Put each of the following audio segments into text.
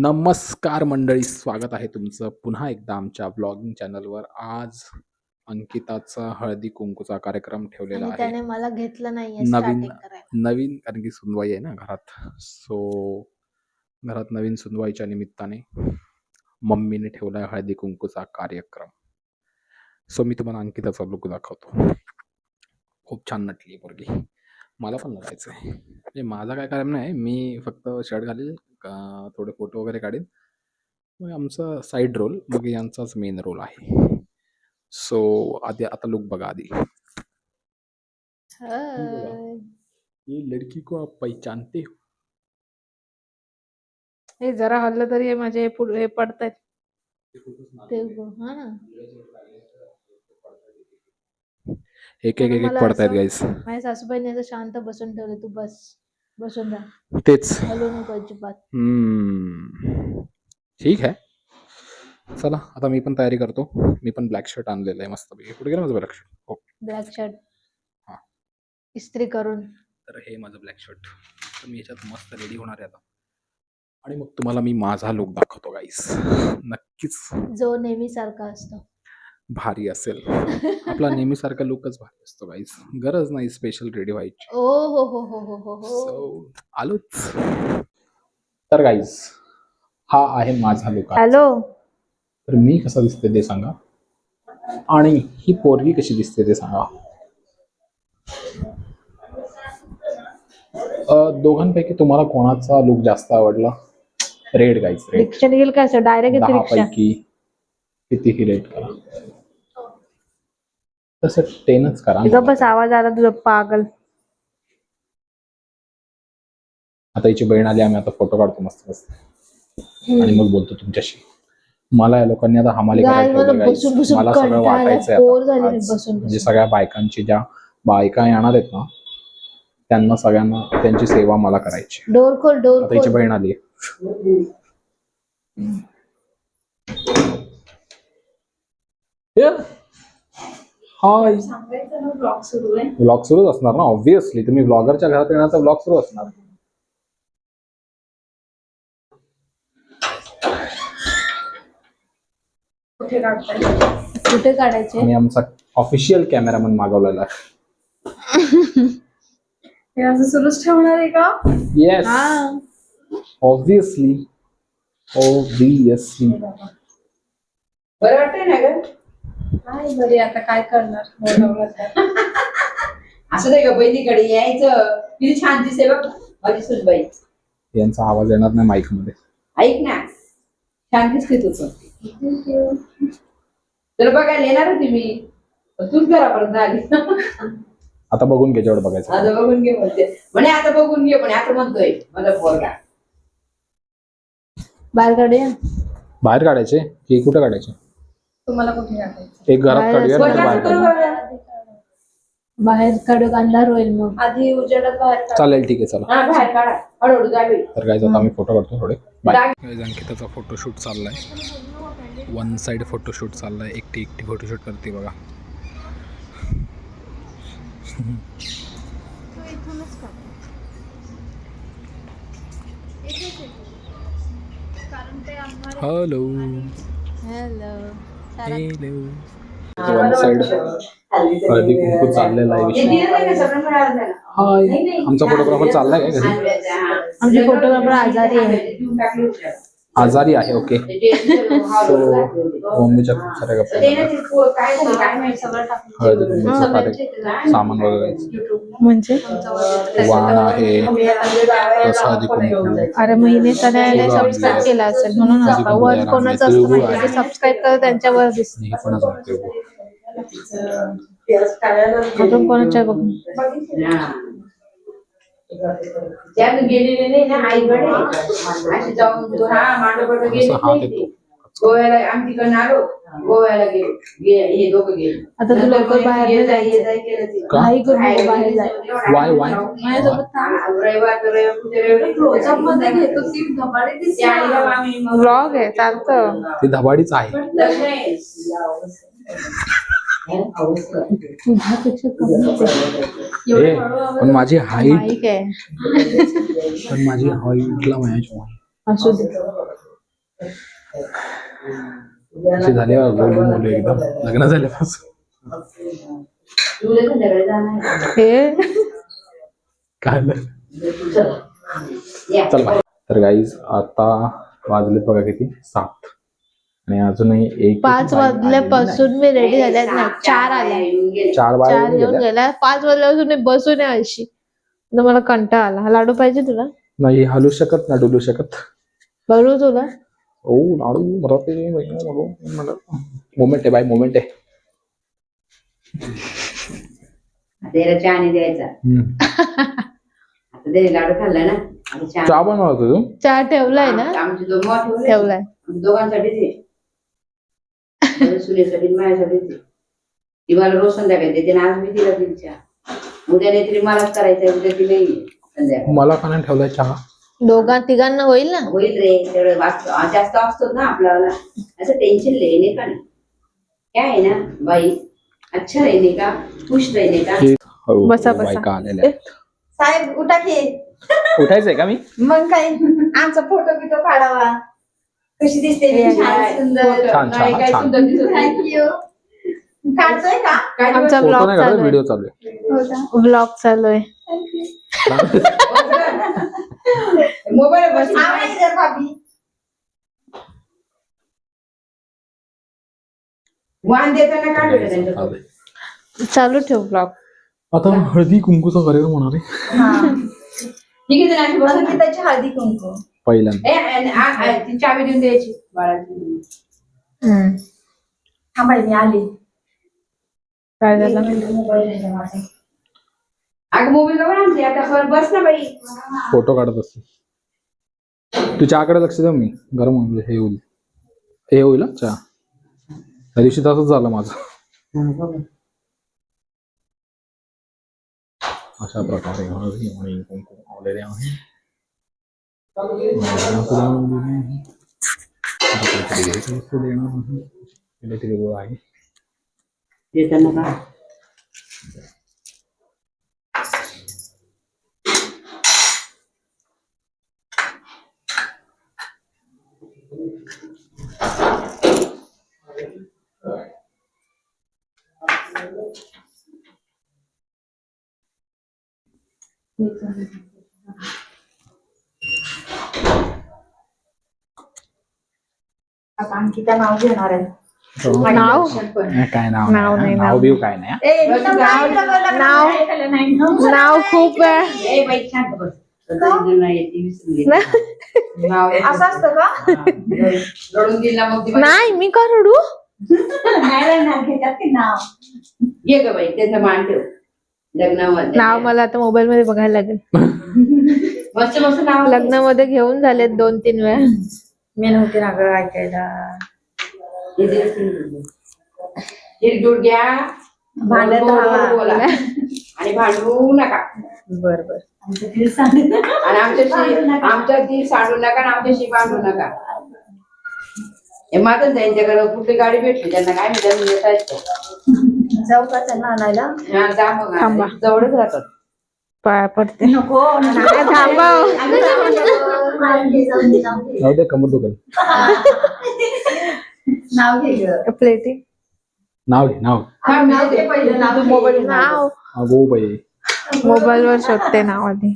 नमस्कार मंडळी, स्वागत आहे तुमचं पुन्हा एकदा आमच्या ब्लॉगिंग चॅनलवर. आज अंकिताचा हळदी कुंकूचा कार्यक्रम ठेवलेला आणि आहे. त्याने मला घेतलं नाहीये नवीन स्टार्टिंग करायला. नवीन कारण की सुनवाई आहे ना घरात. घरात नवीन सुनवाईच्या निमित्ताने मम्मीने ठेवला आहे हळदी कुंकूचा कार्यक्रम. मी तुम्हाला अंकिताचा लुक दाखवतो. खूप छान नटली पोरगी. मला पण नटायचं आहे. म्हणजे माझा काय कार्यक्रम नाही, मी फक्त शर्ट घालेल, थोडे फोटो वगैरे काढेन. मग आमचा साईड रोल, मग यांचाच मेन रोल आहे. आधी आता लुक बघा आधी. ये लड़की को आप पहचानते हो? हे जरा हल्लं तरी हे माझे पुढे पडतायत. ते हा ना, एक एक एक पडतायत गाईस. माझ्या सासूबाईने असं शांत बसून ठेवले, तू बसून राहा, तेच हलू नको अजिबात. ठीक आहे, चला आता मी पण तयारी करतो. मी पण ब्लॅक शर्ट आणलेलं आहे मस्त पैकी. कुठे गेलं माझं ब्लॅक शर्ट? हो, ब्लॅक शर्ट हा, इस्त्री करून. तर हे माझं ब्लॅक शर्ट. तर मी याच्यात मस्त रेडी होणार आहे आता, आणि मग तुम्हाला मी माझा लुक दाखवतो गाईस. नक्कीच जो नेहमी सारखा असतो, भारी असेल. आपला नेहमीसारखा लुकच भारी असतो गाईस, गरज नाही स्पेशल रेडी व्हायची. ओ हो हो हो हो हो हो, आलोच. तर गाईस, हा आहे माझा लुक. हॅलो, तर मी कसा दिसते ते सांगा, आणि ही पोरगी कशी दिसते ते सांगा. दोघांपैकी तुम्हाला कोणाचा लुक जास्त आवडला? रेड गाईस, रेड. रिक्षा येईल का असं डायरेक्ट? 10 पैकी कितीही रेट करा, तसं 10च करा. बस आवाज आला तुझा पागल. आता हिची बहीण आली, आम्ही आता फोटो काढतो मस्त मस्त, आणि मग बोलतो तुमच्याशी. मला या लोकांनी आता हमाली करायला ठेवलं गाईस. मला सगळं वाटायचंय म्हणजे सगळ्या बायकांची, ज्या बायका येणार आहेत ना, त्यांना सगळ्यांना त्यांची सेवा मला करायची. डोर खोल, डोर आता हिची बहीण आली. हाय, ब्लॉग सुरूच असणार ना ऑब्व्हियसली. तुम्ही ब्लॉगरच्या घरात येण्याचा ब्लॉग सुरू असणार. कुठे काढायचे? आणि आमचा ऑफिशियल कॅमेरामन मागवलेला आहे. हे असं सुरूच ठेवणार आहे का? Yes, obviously. बरं वाटतंय ना ग? काय बरी, आता काय करणार? असं नाही का, बहिणीकडे यायचं. किती छान दिसते बघ माझी सुनबाई. यांचा आवाज येणार नाही माईक मध्ये. ऐक ना, छान दिसते तुझं. तर बघायला येणार होती मी, तूच घरापर्यंत आली. आता बघून घे जेवढं बघायचं. आता बघून घे म्हणते म्हणे, आता बघून घे म्हणे, आता म्हणतोय मला पोरगा. बाहेर काढूया. बाहेर काढायचे की कुठे काढायचे? तुम्हाला कुठे काढायचे? एक घरात काढूया, बाहेर काढूया. बाहेर काढू, अंधार होईल मग. आधी उजेडात बाहेर. चालेल, ठीक आहे, चला. हा, बाहेर काढा, हळूहळू जावे. तर काय आता आम्ही फोटो काढतो थोडे. बाय. अंकिताचा फोटोशूट चाललाय, वन साइड फोटोशूट चाललाय. एकटी फोटोशूट करते बघा. Hello one side Haldi Kunku चाललेला आहे विषय. हाय, आमचा फोटोग्राफर चाललाय काय घरी? आमचे फोटोग्राफर आजारी आहे. आजारी आहे, ओके. मम्मीच्या खूप साऱ्या गप्पा, हळदी कुंकूचं कार्यक्रम, सामान वगैरे, म्हणजे वाण आहे, हळदी कुंकू. अरे महिने त्याने सबस्क्राईब केला असेल म्हणून असतं. वर कोणाचं असतं माहिती, सबस्क्राईब कर त्यांच्यावर दिसत. हे पण जमते. आपण कोणाच्या बघून त्यानं गेलेले नाही ना आईकडे, अशी जाऊन मांडवकडे गेले. गोव्याला आम्ही तिकडनं आलो, गोव्याला गेलो, हे दोघं गेले. आता तू लवकर बाहेर जायचं. काही करू नको, बाहेर जाय. वाय माझ्यासोबत रविवार क्लोजअप मध्ये घेतो ती धबाडी दिसते. व्लॉग आहे, चालतं. ती धबाडीच आहे. तुझ्यापेक्षा कमी पण माझी हाईट, आहे. पण माझी हाईटला माझ्या असू दे. अशी झाली बोलून बोलू एकदम लग्न झाल्यापासून. तुला संध्याकाळी जाणार हे काय या. चल बाय. तर गाईज आता वाजले बघा किती 7 आणि अजूनही 5 वाजल्यापासून मी रेडी झाल्यात नाही 4 आल्या. 4 4 येऊन गेल्या. 5 वाजल्यापासून मी बसून आहे अशी. तर मला कंटाळा आला. लाडू पाहिजे तुला? नाही हलू शकत ना डुलू शकत. बरोबर तुला? ओ लाडू मला ते मला मोमेंट आहे बाय मोमेंट आहे. त्याला चहा नाही द्यायचा. आता ते लाडू खाल्ला ना आता चहा बनवतो तू? चहा ठेवलाय ना? आमची दोघं ठेवलाय. दोघांसाठीच आहे. सुनेसाठी माझ्यासाठीच आहे. ती मला रोज संध्याकाळी देते ना आज मी तिला दिली चहा. उद्या नाही तरी मलाच करायचं उद्या ती नाही संध्याकाळी. मला का नाही ठेवलाय चहा? तिघांना होईल ना? होईल रे तेवढं जास्त असतो ना आपल्याला असं टेन्शन लेने का नाही काय आहे ना बाई अच्छा रहने का खुश रहने का. बसा, बसा. बायका आलेल्या आहेत. साहेब उठा की. उठायचंय का मी? मग काय आमचा फोटो बिटो काढावा. कशी दिसते मी छान सुंदर. छान काय छान काय छान. सुंदर दिसत नाही. थँक्यू. काढतोय का? काय आमचा दिवस- फोटो ब्लॉग नाही काढत चालू आहे. व्हिडिओ चालू आहे. हो का? ब्लॉग चालू आहे. मोबाईल बस आवडे इधर भाभी. वाण देताना काढलं त्यांच्या चालेल. चालू ठेव ब्लॉग. आता हळदी कुंकूचा कार्यक्रम होणार आहे हा. ठीक आहे ना बस संगीताची हळदी कुंकू. पहिल्यांदा. ती चावी देऊन द्यायची बाळाची. थांबाय मी आली. काय झालं? मोबाईल आहे माझा. अगं मोबाईल का आणते आता बस ना बाई. फोटो काढत असते. तू चहाकडे लक्ष द्या मी गरम होईल हे होईल हे होईल हा चहा. त्या दिवशी तसंच झालं माझं. अशा प्रकारे हळदी आणि कुंकू आलेले आहे. आहे देताना का आता अंकिता नाव घेणार आहे. नाव? काय नाव नाव नाही, नाव नाव बिव काय नाही. ए, बस नाव नाव- नाव खूप वेळ. ए बाई शांत बस. नाही ती विसरून गेली. नाव असं असतं का? रडून दिला मग ती बाई. नाही मी का रडू? नाही राहणार घेतात की नाव. ये ग बाई त्याचं मान ठेव लग्नामध्ये. नाव मला आता मोबाईल मध्ये बघायला लागेल. मस्त मस्त नाव लग्नामध्ये घेऊन झालेत 2-3 वेळा. मी नव्हती ना गं ऐकायला. हिरजूड घ्या भांडत गोड गोड राहा. बोला आणि भांडू नका. बर बर. आमचं दिल सांग. आणि आमच्या ती सांडू नका आणि आमच्याशी भांडू नका. हे माझं त्यांच्याकडे कुठली गाडी भेटली त्यांना काय मी त्यांना येता येतं. जाऊ का त्यांना आणायला? हा, जा मग. थांबा. जवळच राहतात. पाया पडते. नको. नाही, थांबा. आम्ही जाऊन दे. जाऊ दे कमर दुखल. नाव घे ग. प्लेटिंग. नाव घे नाव. हा, मी नाव घे पहिलं, नाव घे. मोबाईल नाव अगो बाई. मोबाईल वर शोधते नाव आधी.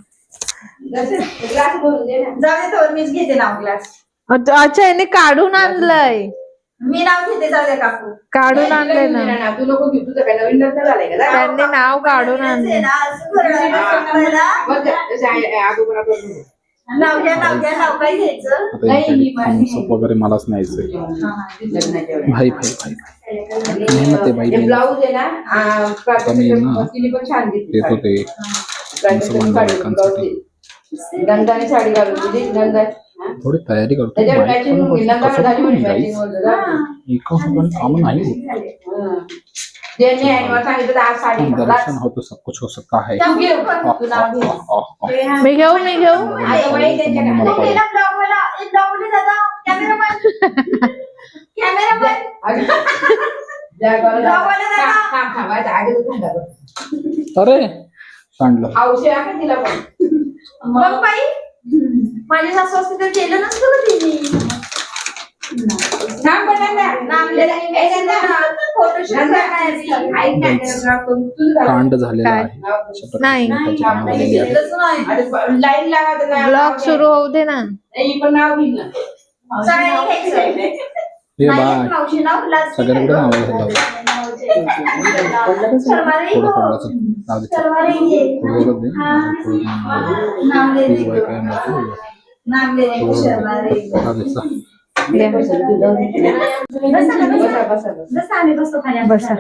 ग्लास भरून दे ना. जाऊ दे तर मीच घेते नाव ग्लास. अच्छा याने काढून आणलंय. मी नाव घेते जाऊ दे काकू. काढून आणलंय ना. तू नको घेऊ तुझं काय नवीन लग्न झालंय का जा. त्यांनी नाव काढून आणलंय. बस जा. जसं अगोदर आपण नाव घ्या नाव घ्या. नाव काय घ्यायचं? आता नाही, यांच्याकडे माझी thumbs up वगैरे मलाच न्यायचंय. लग्नाच्या वेळेस. भाई भाई भाई मेहनत आहे बाई, हे ब्लाऊज आहे ना मी ना तिने पण छान घेतली देतो ते साडी. ब्लाऊज दे. गंधाने साडी घालून दिली गंधा. थोडी तयारी करतो त्याच्यावर बाईक मॅचिंग पण होऊन गेली. कसं नंतर झाली पण म्हणे जाईल. मॅचिंग बोलतो जा. एका ठिकाणी काम नाही होत. ज्यांनी ऍडव्हान्स सांगितलं तर आज साडी घाल. दर्शन हो तो सब कुछ हो सकता है. तू घे तू नाव घे. मी घेऊ आई बाई त्यांच्याकडे. मला पाहिजे. अरे सांडलं. औषध आहे का तिला पण. मग बाई माझी सासू असते तर केलं नसतं का तिने. थांब पण कांड झालेला काय? आहे अशा प्रकारची नाही. मिठाची कामं झालेली आहेत. लाईन लावा ब्लॉग सुरू होऊ दे ना. पण नाव घेईल ना. सगळ्यांनी घ्यायचं. हे नाही, बाय मावशी नाव लास्ट सगळ्यांकडे नाव आहे शर्मारे थोडं हो. थोडं नाव दे शर्मारे घे. थोडं दे नाम ले प्लीज दे. बाय काय म्हणतो नाम ले दे. शर्मारे. हा दे, चल. द्या. बसा ना, बसा. बसा. बसा, आम्ही बसतो खाली. बसा.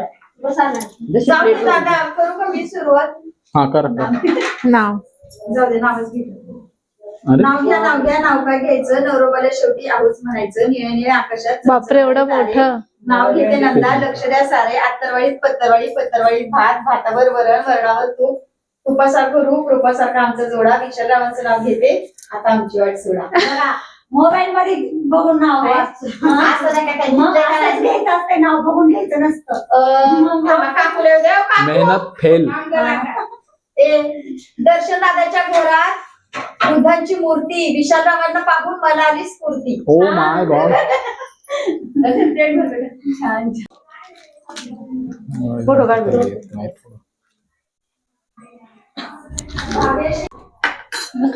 बसा ना. जाऊ दे दादा, करू का मी सुरुवात? हा कर नाव जाऊ दे, नावच घे. अरे नाव घ्या, नाव घ्या. नाव काय घ्यायचं? नवरोबाला शेवटी आहोच म्हणायचं. निळे निळे आकाशात बापरे एवढं मोठं. नाव घेते नंदा. लक्ष द्या सारे. आत्तरवाळीत पत्तरवाळी, पत्तरवाळीत भात, भातावर वरण, वरणावर तूप, तुपासारखं रूप, रूपासारखा आमचा जोडा. विशालरावांचं नाव घेते. आता आमची वाट सोडा. मोबाईल मध्ये बघून नाव असं नाही का काही. मग असंच घ्यायचं असते, नाव बघून घ्यायचं नसतं. थांबा, काकूला येऊ द्या, हो, काकू. मेहनत फेल दर्शन दादाच्या घरात बुद्धांची मूर्ती. विशालरावांना पाहून मला आली स्फूर्ती. ओ माय गॉड छान. फोटो काढ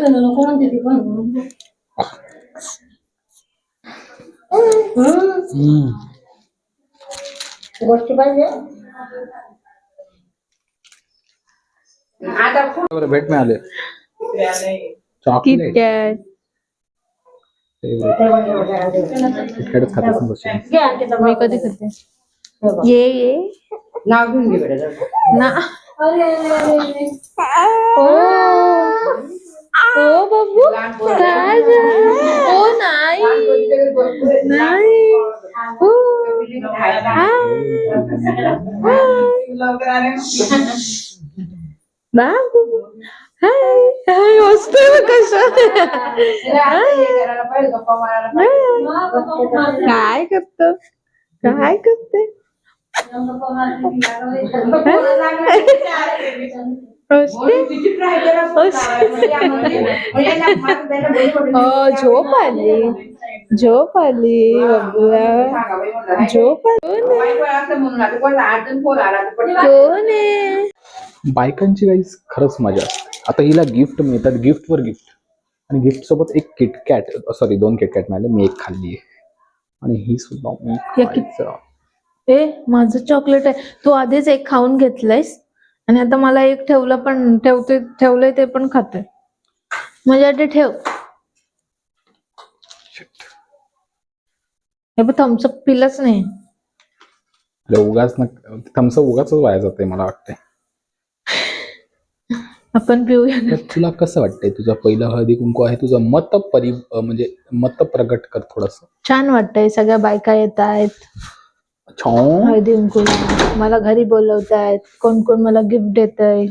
नको म्हणते ती पण. गोष्टी पाहिजे. आता बरं भेट मिळाले चॉकलेट किटकॅट. किटकॅटच खात असेल बसून. मी कधी खाते. ये नाव घेऊन घे बेटा. ना. ओ ओ बाबू काय झालं? ओ नाही नाही. ओ. बाबू हाय हाय वस्तू कसं काय करतो काय करते झोप आली झोप आली बाबूला झोप आली. कोण आहे? बायकांची काही खरंच मजा असते. आता हिला गिफ्ट मिळतात गिफ्ट वर गिफ्ट आणि गिफ्ट सोबत एक किटकॅट सॉरी 2 किटकॅट मिळाले. मी एक खाल्ली आणि ही सुद्धा मी खायचं. ए माझं चॉकलेट आहे. तू आधीच एक खाऊन घेतलंयस आणि आता मला एक ठेवलंय ते पण खाते. माझ्यासाठी ठेव. हे बघ थम्सअप पिलंच नाही. उगाच ना थम्सअप उगाच वाया जाते मला वाटतंय. आपण पिऊया. तर तुला कसं वाटतंय तुझं पहिलं हळदी कुंकू आहे तुझं म्हणजे मत प्रगट कर थोडस. छान वाटतंय. सगळ्या बायका येत आहेत छान हळदी कुंकूला. मला घरी बोलवतायत. कोण कोण मला गिफ्ट देतंय.